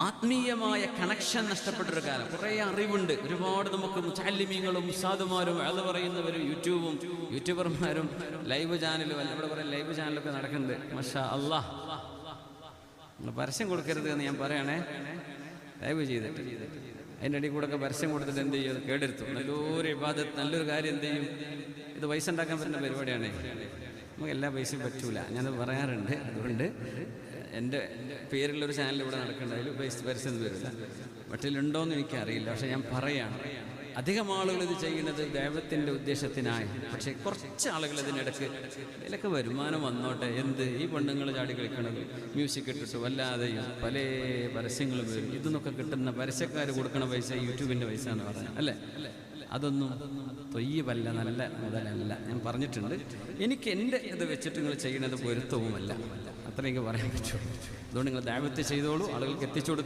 ആത്മീയമായ കണക്ഷൻ നഷ്ടപ്പെട്ടൊരു കാലം. കുറേ അറിവുണ്ട്, ഒരുപാട് നമുക്ക് മുതഅല്ലിമീങ്ങളും ഉസ്താദുമാരും അത് പറയുന്നവരും യൂട്യൂബർമാരും ലൈവ് ചാനലും ഇവിടെ കുറേ ലൈവ് ചാനലൊക്കെ നടക്കുന്നുണ്ട്. മാഷാ അല്ലാഹ്, നിങ്ങൾ പരസ്യം കൊടുക്കരുത് എന്ന് ഞാൻ പറയണേ. ലൈവ് ചെയ്തിട്ട് അതിൻ്റെ ഇടയിൽ കൂടെ ഒക്കെ പരസ്യം കൊടുത്തിട്ട് എന്ത് ചെയ്യും? കേടെടുത്തു. നല്ലൊരു ഇബാദത്ത്, നല്ലൊരു കാര്യം എന്ത് ചെയ്യും? ഇത് പൈസ ഉണ്ടാക്കാൻ പറ്റുന്ന പരിപാടിയാണ്. നമുക്ക് എല്ലാ പൈസയും പറ്റൂല, ഞാനത് പറയാറുണ്ട്. അതുകൊണ്ട് എൻ്റെ പേരിലൊരു ചാനൽ ഇവിടെ നടക്കുന്നുണ്ട്, അതിൽ പരസ്യം വരില്ല. മറ്റിലുണ്ടോയെന്ന് എനിക്കറിയില്ല, പക്ഷെ ഞാൻ പറയാണ്, അധികം ആളുകൾ ഇത് ചെയ്യുന്നത് ദൈവത്തിൻ്റെ ഉദ്ദേശത്തിനായി. പക്ഷേ കുറച്ച് ആളുകൾ ഇതിനിടയ്ക്ക് ഇതിലൊക്കെ വരുമാനം വന്നോട്ടെ, എന്ത് ഈ പെണ്ണുങ്ങൾ ചാടി കളിക്കണത് മ്യൂസിക് ഇട്ടിട്ട് വല്ലാതെയും പല പരസ്യങ്ങളും വരും. ഇതിന്നൊക്കെ കിട്ടുന്ന പരസ്യക്കാർ കൊടുക്കണ പൈസ യൂട്യൂബിൻ്റെ പൈസ എന്ന് പറഞ്ഞാൽ അല്ലേ, അതൊന്നും തൊയ്യബല്ല, നല്ല മുതലല്ല. ഞാൻ പറഞ്ഞിട്ടുണ്ട്, എനിക്ക് എൻ്റെ ഇത് വെച്ചിട്ട് നിങ്ങൾ ചെയ്യുന്നത് പൊരുത്തവുമല്ല. അത്ര എനിക്ക് പറയാൻ പറ്റുള്ളൂ. അതുകൊണ്ട് നിങ്ങൾ ദഅവത്ത് ചെയ്തോളൂ, ആളുകൾക്ക് എത്തിച്ചു കൊടുക്കുക.